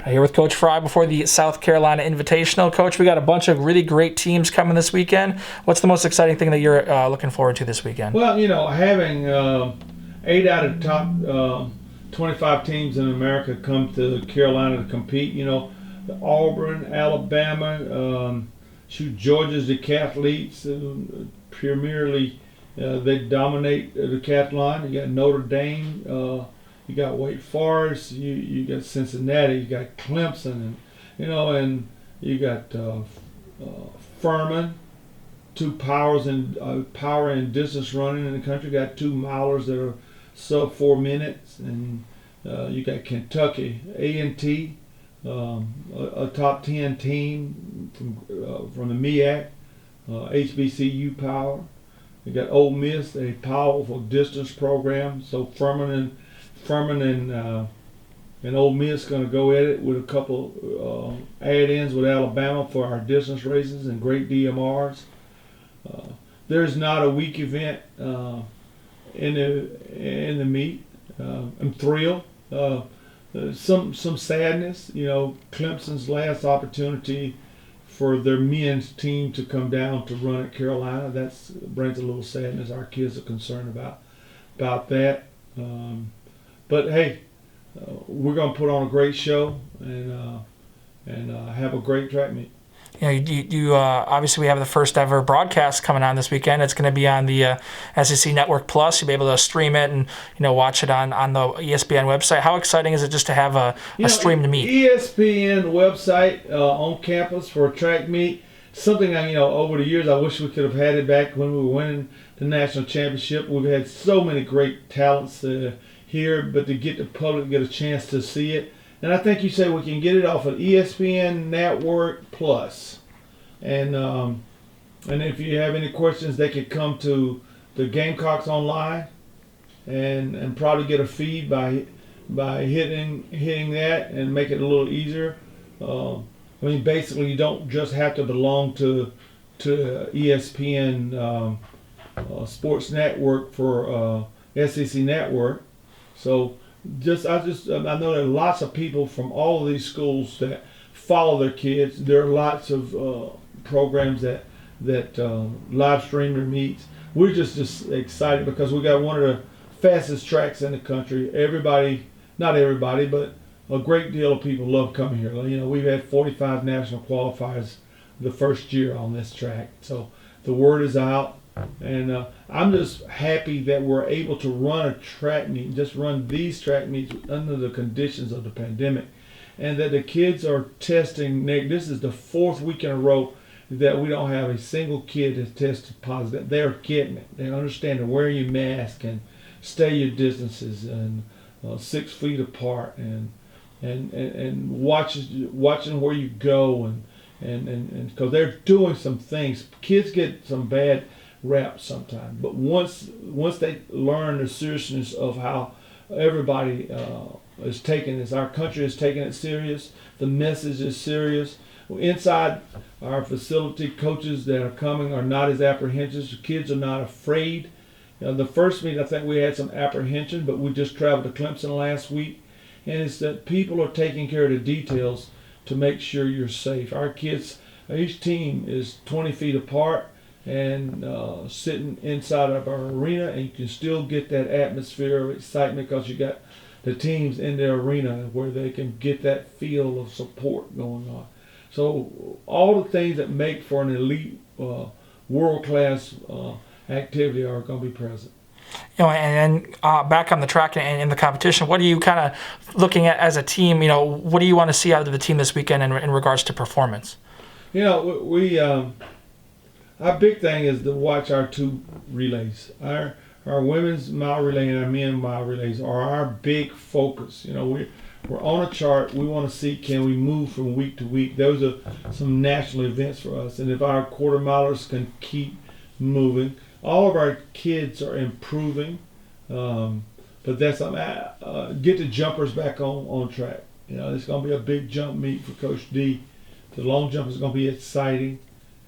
Here with Coach Frye before the South Carolina Invitational. Coach, we got a bunch of really great teams coming this weekend. What's the most exciting thing that you're looking forward to this weekend? Well, having 8 out of the top 25 teams in America come to Carolina to compete. Auburn, Alabama, Georgia's decathletes, primarily they dominate the decathlon. You got Notre Dame, you got Wake Forest, you got Cincinnati, you got Clemson, and you got Furman, two powers in power and distance running in the country. Got 2 milers that are sub 4 minutes, and you got Kentucky, A&T, a top 10 team from the MEAC, HBCU power. You got Ole Miss, a powerful distance program. So Furman and Ole Miss going to go at it with a couple add-ins with Alabama for our distance races and great DMRs. There's not a weak event in the meet. I'm thrilled. Some sadness. Clemson's last opportunity for their men's team to come down to run at Carolina. That brings a little sadness. Our kids are concerned about that. But hey, we're going to put on a great show and have a great track meet. You obviously we have the first ever broadcast coming on this weekend. It's going to be on the SEC Network Plus. You'll be able to stream it and watch it on the ESPN website. How exciting is it just to have a stream to meet? ESPN website on campus for a track meet. Something over the years I wish we could have had it back when we were winning the national championship. We've had so many great talents here, but to get the public to get a chance to see it. And I think you say we can get it off of ESPN Network Plus. And if you have any questions, they can come to the Gamecocks online and probably get a feed by hitting that and make it a little easier. Basically, you don't just have to belong to ESPN Sports Network for SEC Network. So I know there are lots of people from all of these schools that follow their kids. There are lots of programs that live stream their meets. We're just excited because we got one of the fastest tracks in the country. Not everybody, but a great deal of people love coming here. We've had 45 national qualifiers the first year on this track. So the word is out. And I'm just happy that we're able to run a track meet, just run these track meets under the conditions of the pandemic, and that the kids are testing negative. This is the 4th week in a row that we don't have a single kid that's tested positive. They're getting it. They understand to wear your mask and stay your distances and 6 feet apart and watching where you go and because they're doing some things. Kids get some bad rap sometimes, but once they learn the seriousness of how everybody is taking this, our country is taking it serious. The message is serious. Inside our facility, coaches that are coming are not as apprehensive. The kids are not afraid. The first meet, I think we had some apprehension, but we just traveled to Clemson last week, and it's that people are taking care of the details to make sure you're safe. Our kids, each team is 20 feet apart and sitting inside of our arena, and you can still get that atmosphere of excitement because you got the teams in their arena where they can get that feel of support going on. So all the things that make for an elite world-class activity are going to be present. And back on the track and in the competition, what are you kind of looking at as a team? What do you want to see out of the team this weekend in regards to performance? We our big thing is to watch our 2 relays. Our women's mile relay and our men's mile relays are our big focus. We're on a chart. We want to see, can we move from week to week. Those are some national events for us. And if our quarter milers can keep moving, all of our kids are improving. But that's get the jumpers back on track. It's going to be a big jump meet for Coach D. The long jump is going to be exciting.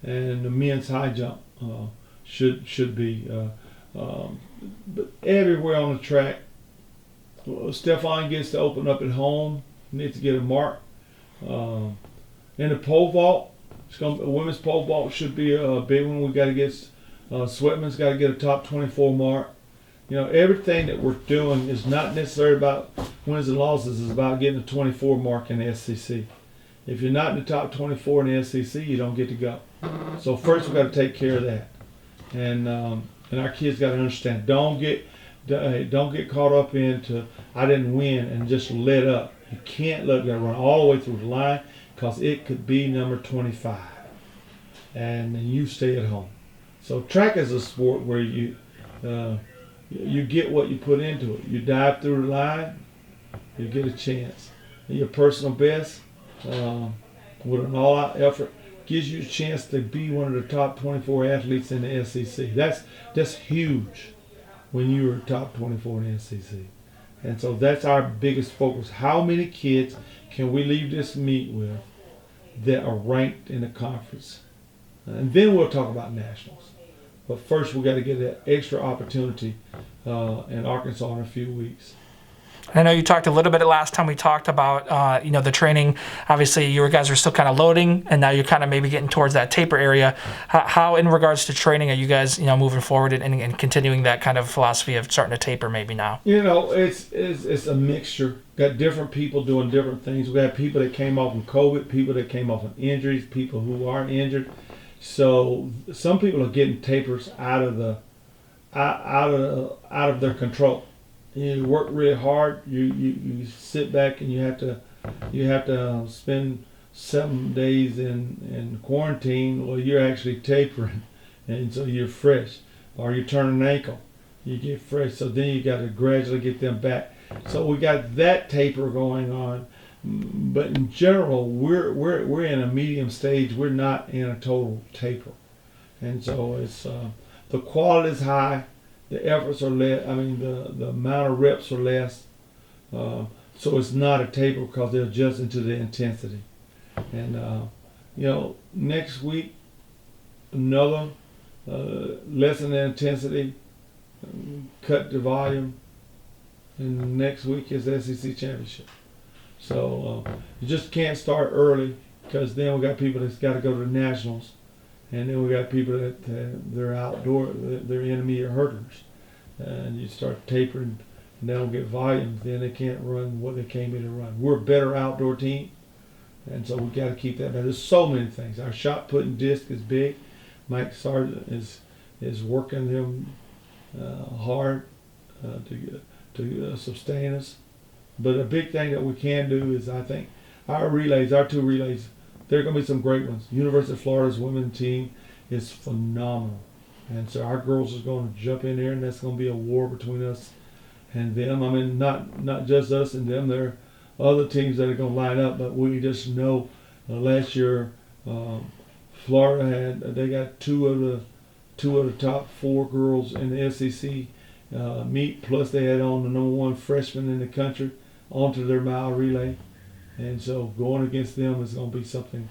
And the men's high jump should be. But everywhere on the track, Stephon gets to open up at home, needs to get a mark. In the pole vault, women's pole vault should be a big one. We got to get Sweatman's got to get a top 24 mark. Everything that we're doing is not necessarily about wins and losses. It's about getting a 24 mark in the SEC. If you're not in the top 24 in the SEC, you don't get to go. So first we got to take care of that, and our kids got to understand. Don't get caught up into I didn't win and just let up. You can't let that run all the way through the line because it could be number 25, and then you stay at home. So track is a sport where you get what you put into it. You dive through the line, you get a chance. And your personal best with an all-out effort gives you a chance to be one of the top 24 athletes in the SEC. That's huge when you're top 24 in the SEC. And so that's our biggest focus. How many kids can we leave this meet with that are ranked in the conference? And then we'll talk about nationals. But first we got to get that extra opportunity in Arkansas in a few weeks. I know you talked a little bit last time we talked about the training. Obviously, you guys are still kind of loading, and now you're kind of maybe getting towards that taper area. How in regards to training, are you guys moving forward and continuing that kind of philosophy of starting to taper maybe now? It's a mixture. Got different people doing different things. We got people that came off from COVID, people that came off of injuries, people who are injured. So some people are getting tapers out of their control. You work really hard. You sit back and you have to spend 7 days in quarantine. Well, you're actually tapering, and so you're fresh. Or you turn an ankle, you get fresh. So then you got to gradually get them back. So we got that taper going on, but in general, we're in a medium stage. We're not in a total taper, and so it's the quality is high. The efforts are less. The amount of reps are less. So it's not a taper because they're adjusting to the intensity. And next week another lessen the intensity, cut the volume, and next week is the SEC championship. So you just can't start early because then we got people that's got to go to the nationals. And then we got people that they're outdoor, they're intermediate hurdlers. And you start tapering and they don't get volume, then they can't run what they came in to run. We're a better outdoor team, and so we got to keep that. But there's so many things. Our shot putting disc is big. Mike Sargent is working them hard to sustain us. But a big thing that we can do is I think our two relays, there are going to be some great ones. University of Florida's women's team is phenomenal. And so our girls is going to jump in there, and that's going to be a war between us and them. Not just us and them. There are other teams that are going to line up, but we just know last year Florida they got two of the top 4 girls in the SEC meet. Plus they had on the number 1 freshman in the country onto their mile relay. And so going against them is going to be something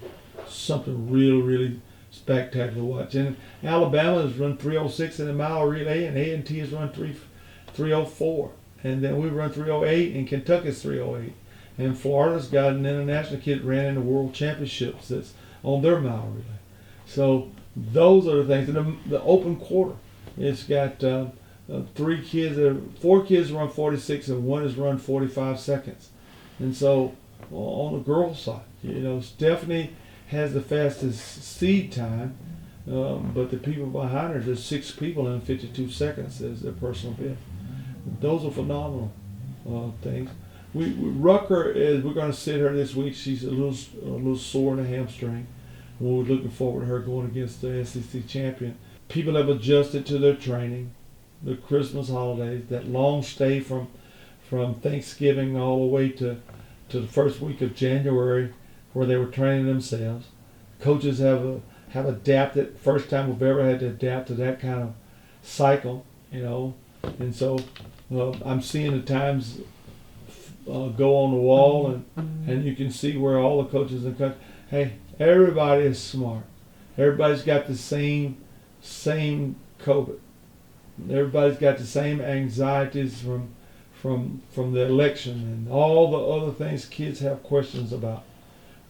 really spectacular to watch. And Alabama has run 3:06 in the mile relay, and A&T has run 3:04, and then we run 3:08, and Kentucky's 3:08, and Florida's got an international kid ran in the World Championships that's on their mile relay. So those are the things. And the open quarter, it's got 4 kids run 46, and 1 has run 45 seconds. And so on the girls' side, Stephanie has the fastest seed time, but the people behind her, there's 6 people in 52 seconds as their personal best. Those are phenomenal things. Rucker we're going to sit her this week. She's a little sore in the hamstring. We're looking forward to her going against the SEC champion. People have adjusted to their training, the Christmas holidays, that long stay from Thanksgiving all the way to the first week of January, where they were training themselves. Coaches have adapted. First time we've ever had to adapt to that kind of cycle, And so I'm seeing the times go on the wall, and you can see where all the coaches in the country. Hey, everybody is smart. Everybody's got the same COVID. Everybody's got the same anxieties from the election and all the other things kids have questions about.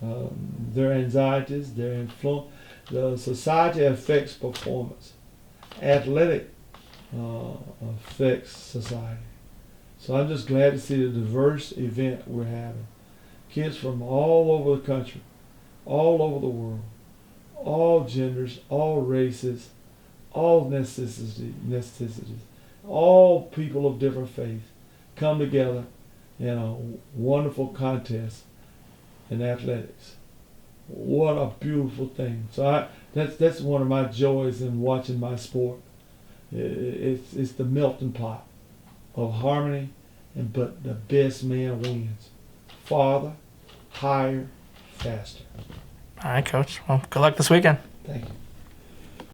their anxieties, their influence. The society affects performance. Athletic affects society. So I'm just glad to see the diverse event we're having. Kids from all over the country, all over the world, all genders, all races, all necessities, all people of different faiths come together in a wonderful contest in athletics. What a beautiful thing! So that's one of my joys in watching my sport. It's the melting pot of harmony, but the best man wins. Farther, higher, faster. All right, Coach. Well, good luck this weekend. Thank you.